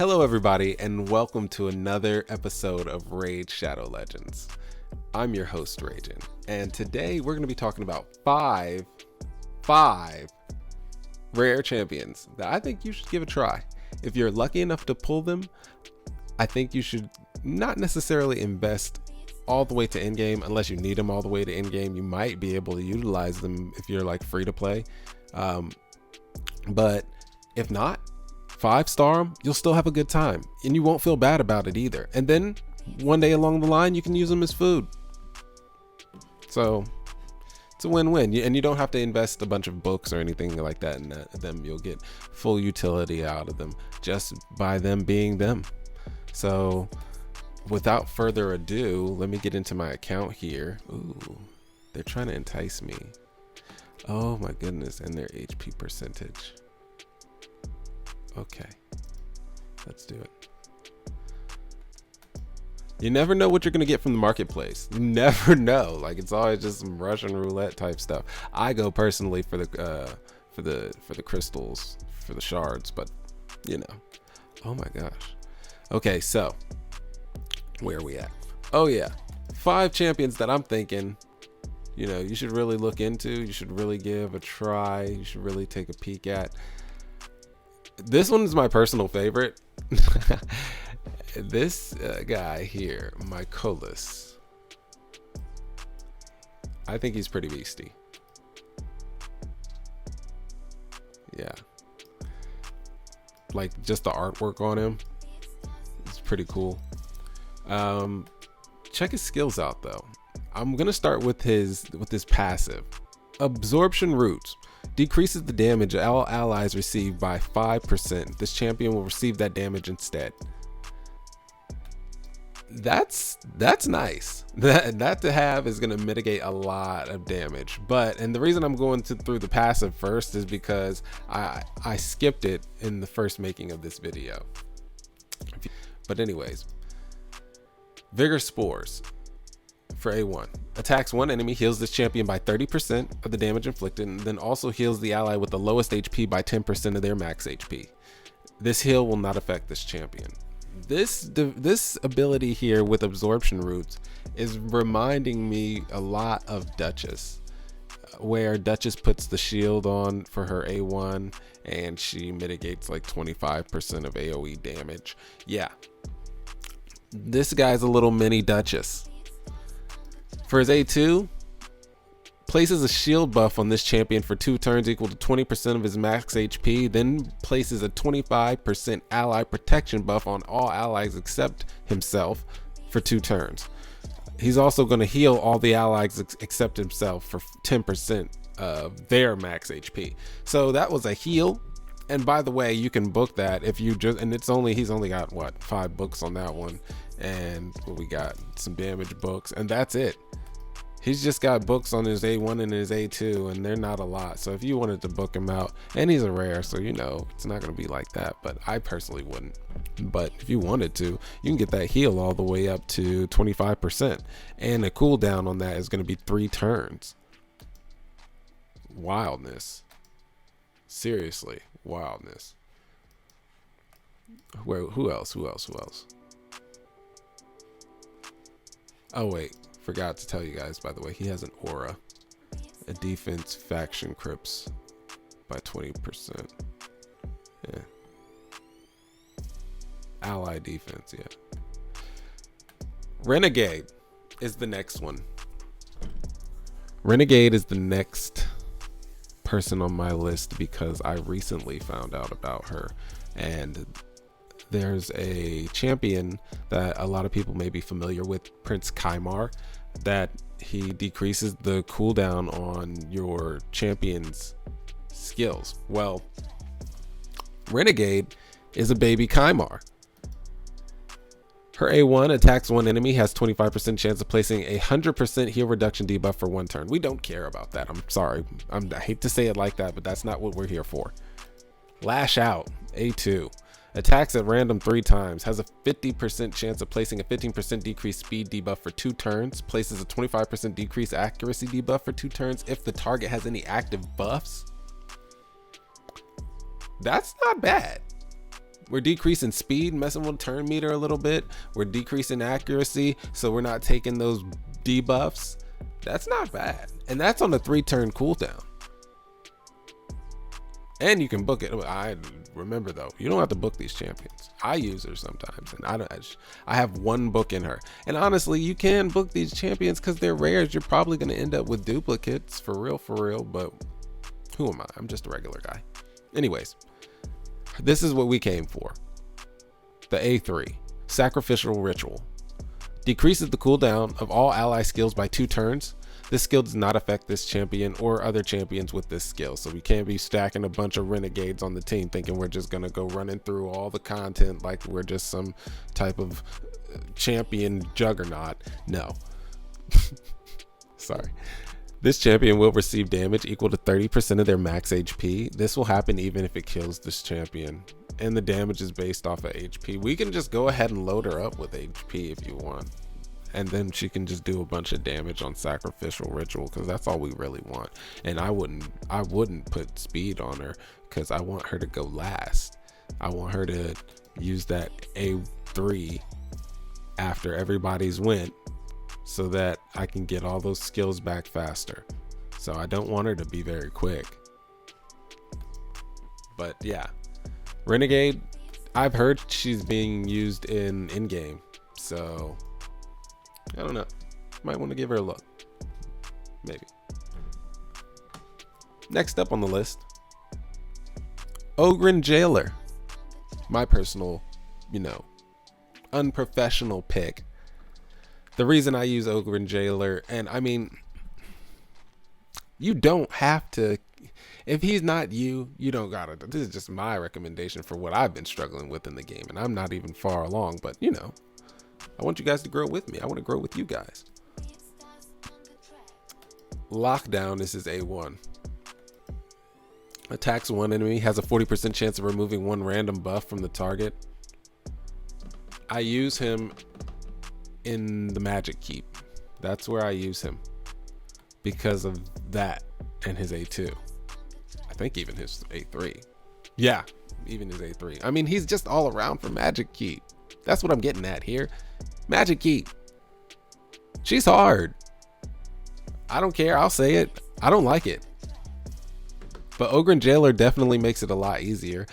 Hello, everybody, and welcome to another episode of Raid Shadow Legends. I'm your host, Ragin, and today we're going to be talking about five rare champions that I think you should give a try. If you're lucky enough to pull them, I think you should not necessarily invest all the way to endgame unless you need them all the way to endgame. You might be able to utilize them if you're like free to play, but if not, 5-star them, you'll still have a good time and you won't feel bad about it either. And then one day along the line, you can use them as food. So it's a win-win, and you don't have to invest a bunch of books or anything like that in them. You'll get full utility out of them just by them being them. So without further ado, let me get into my account here. Ooh, they're trying to entice me. Oh my goodness, and their HP percentage. Okay, let's do it. You never know what you're gonna get from the marketplace. You never know. Like, it's always just some Russian roulette type stuff. I go personally for the crystals, for the shards, but you know. Oh my gosh. Okay, so where are we at? Oh yeah, 5 champions that I'm thinking, you know, you should really look into. You should really give a try. You should really take a peek at. This one is my personal favorite. This guy here, Mykolas. I think he's pretty beastie. Yeah. Like, just the artwork on him, it's pretty cool. Check his skills out though. I'm gonna start with his passive. Absorption Roots decreases the damage all allies receive by 5%. This champion will receive that damage instead. That's nice. That to have is going to mitigate a lot of damage. And the reason I'm going through the passive first is because I skipped it in the first making of this video. But anyways, Vigor Spores for A1 attacks one enemy, heals this champion by 30% of the damage inflicted, and then also heals the ally with the lowest HP by 10% of their max HP. This heal will not affect this champion. This ability here with Absorption Roots is reminding me a lot of Duchess, where Duchess puts the shield on for her A1 and she mitigates like 25% of AoE damage. Yeah, this guy's a little mini Duchess. For his A2, places a shield buff on this champion for 2 turns equal to 20% of his max HP, then places a 25% ally protection buff on all allies except himself for 2 turns. He's also going to heal all the allies except himself for 10% of their max HP. So that was a heal. And by the way, you can book that if you just, and he's only got what, 5 books on that one. And we got some damage books, and that's it. He's just got books on his A1 and his A2, and they're not a lot. So if you wanted to book him out, and he's a rare, so you know it's not going to be like that, but I personally wouldn't. But if you wanted to, you can get that heal all the way up to 25%, and the cooldown on that is going to be 3 turns. Wildness. Seriously, wildness. Who else? Oh wait, forgot to tell you guys, by the way, he has an aura. A defense faction crips by 20%. Yeah. Ally defense, yeah. Renegade is the next one. Renegade is the next person on my list because I recently found out about her, and there's a champion that a lot of people may be familiar with, Prince Kymar, that he decreases the cooldown on your champion's skills. Well, Renegade is a baby Kymar. Her A1 attacks one enemy, has 25% chance of placing a 100% heal reduction debuff for 1 turn. We don't care about that. I'm sorry. I hate to say it like that, but that's not what we're here for. Lash Out, A2. Attacks at random 3 times, has a 50% chance of placing a 15% decreased speed debuff for 2 turns, places a 25% decreased accuracy debuff for 2 turns if the target has any active buffs. That's not bad. We're decreasing speed, messing with turn meter a little bit. We're decreasing accuracy, so we're not taking those debuffs. That's not bad. And that's on a 3-turn cooldown. And you can book it. I remember though, you don't have to book these champions. I use her sometimes, and I have 1 book in her. And honestly, you can book these champions because they're rares. You're probably going to end up with duplicates for real. But who am I? I'm just a regular guy. Anyways, this is what we came for. The A3 Sacrificial Ritual decreases the cooldown of all ally skills by 2 turns. This skill does not affect this champion or other champions with this skill. So we can't be stacking a bunch of renegades on the team thinking we're just going to go running through all the content like we're just some type of champion juggernaut. No. Sorry. This champion will receive damage equal to 30% of their max HP. This will happen even if it kills this champion. And the damage is based off of HP. We can just go ahead and load her up with HP if you want. And then she can just do a bunch of damage on Sacrificial Ritual because that's all we really want. And I wouldn't put speed on her because I want her to go last. I want her to use that A3 after everybody's went so that I can get all those skills back faster. So I don't want her to be very quick. But yeah, Renegade, I've heard she's being used in game. So I don't know. Might want to give her a look. Maybe. Next up on the list, Ogryn Jailer. My personal, unprofessional pick. The reason I use Ogryn Jailer, and I mean, you don't have to, if he's not you don't gotta. This is just my recommendation for what I've been struggling with in the game, and I'm not even far along, but I want you guys to grow with me. I want to grow with you guys. Lockdown, this is A1. Attacks one enemy, has a 40% chance of removing 1 random buff from the target. I use him in the Magic Keep. That's where I use him because of that and his A2. I think even his A3. Yeah, even his A3. I mean, he's just all around for Magic Keep. That's what I'm getting at here. Magic Keep. She's hard. I don't care. I'll say it. I don't like it. But Ogryn Jailer definitely makes it a lot easier.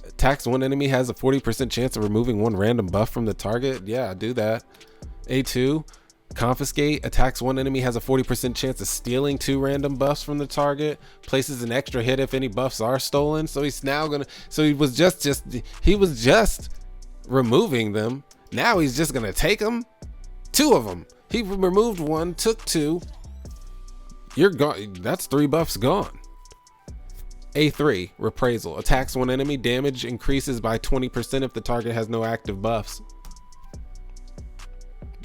Attacks one enemy, has a 40% chance of removing 1 random buff from the target. Yeah, do that. A2, Confiscate. Attacks one enemy, has a 40% chance of stealing 2 random buffs from the target. Places an extra hit if any buffs are stolen. So he's now gonna. So he was just removing them. Now he's just gonna take them. 2 of them. He removed 1, took 2. You're gone. That's 3 buffs gone. A3, Reprisal. Attacks one enemy, damage increases by 20% if the target has no active buffs.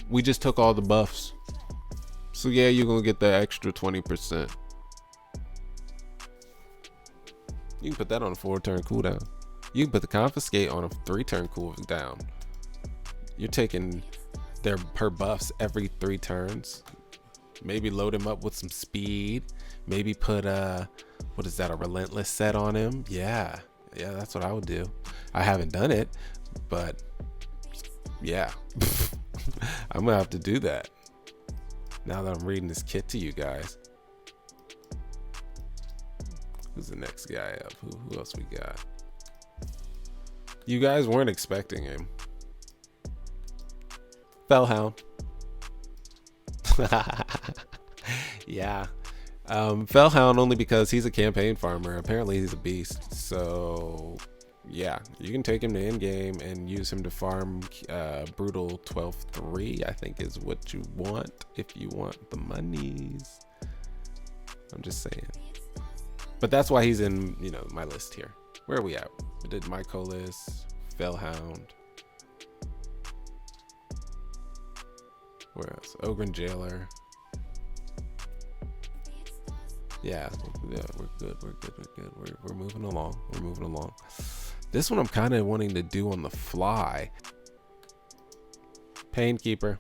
We just took all the buffs. So yeah, you're gonna get the extra 20%. You can put that on a 4-turn cooldown. You can put the Confiscate on a 3-turn cooldown. You're taking her buffs every 3 turns. Maybe load him up with some speed. Maybe put what is that, a Relentless set on him? Yeah, that's what I would do. I haven't done it, but yeah. I'm gonna have to do that now that I'm reading this kit to you guys. Who's the next guy up? Who else we got? You guys weren't expecting him. Fellhound. Yeah. Fellhound only because he's a campaign farmer. Apparently he's a beast. So yeah, you can take him to end game and use him to farm brutal 12-3, I think is what you want if you want the monies. I'm just saying. But that's why he's in, my list here. Where are we at? We did Mykolas, Fellhound. Where else? Ogryn Jailer. Yeah, we're good. We're moving along. This one I'm kind of wanting to do on the fly. Painkeeper.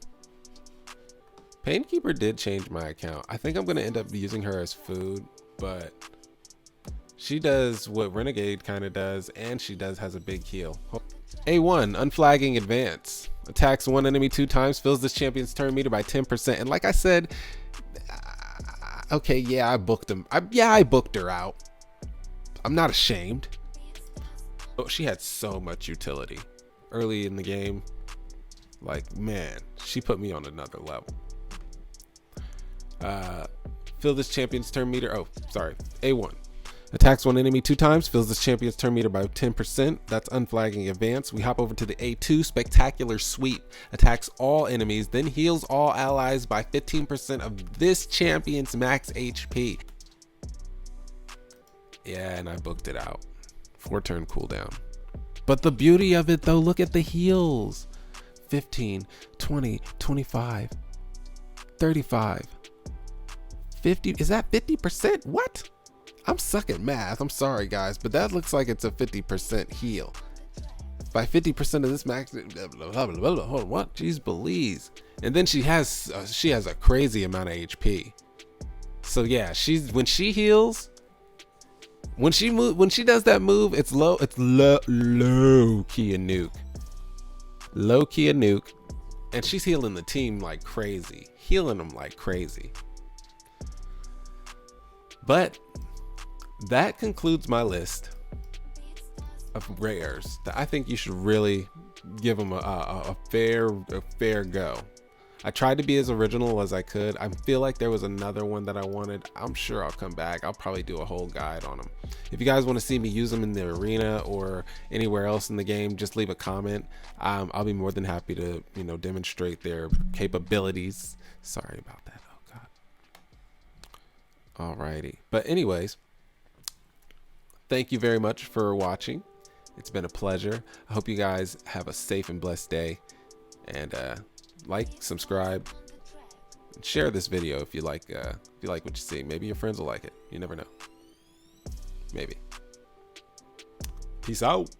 Painkeeper did change my account. I think I'm going to end up using her as food, but She does what Renegade kind of does, and she has a big heal. A1, unflagging advance. Attacks one enemy 2 times, fills this champion's turn meter by 10%. And like I said, okay, yeah, I booked him. I booked her out. I'm not ashamed. Oh, she had so much utility early in the game. Like, man, she put me on another level. Fill this champion's turn meter. Oh, sorry. A1. Attacks one enemy 2 times, fills this champion's turn meter by 10%. That's unflagging advance. We hop over to the A2, spectacular sweep. Attacks all enemies, then heals all allies by 15% of this champion's max HP. Yeah, and I booked it out. 4-turn cooldown. But the beauty of it though, look at the heals. 15, 20, 25, 35, 50. Is that 50%? What? I'm sucking math. I'm sorry, guys, but that looks like it's a 50% heal. By 50% of this max, what? Jeez, Belize. And then she has a crazy amount of HP. So yeah, when she heals, when she does that move, it's low key a nuke. Low key a nuke, and she's healing the team like crazy, healing them like crazy. But that concludes my list of rares that I think you should really give them a fair go. I tried to be as original as I could. I feel like there was another one that I wanted. I'm sure I'll come back. I'll probably do a whole guide on them. If you guys want to see me use them in the arena or anywhere else in the game, just leave a comment. I'll be more than happy to, demonstrate their capabilities. Sorry about that. Oh God. Alrighty. But anyways, thank you very much for watching. It's been a pleasure. I hope you guys have a safe and blessed day. And like, subscribe, and share this video if you like what you see. Maybe your friends will like it. You never know. Maybe. Peace out.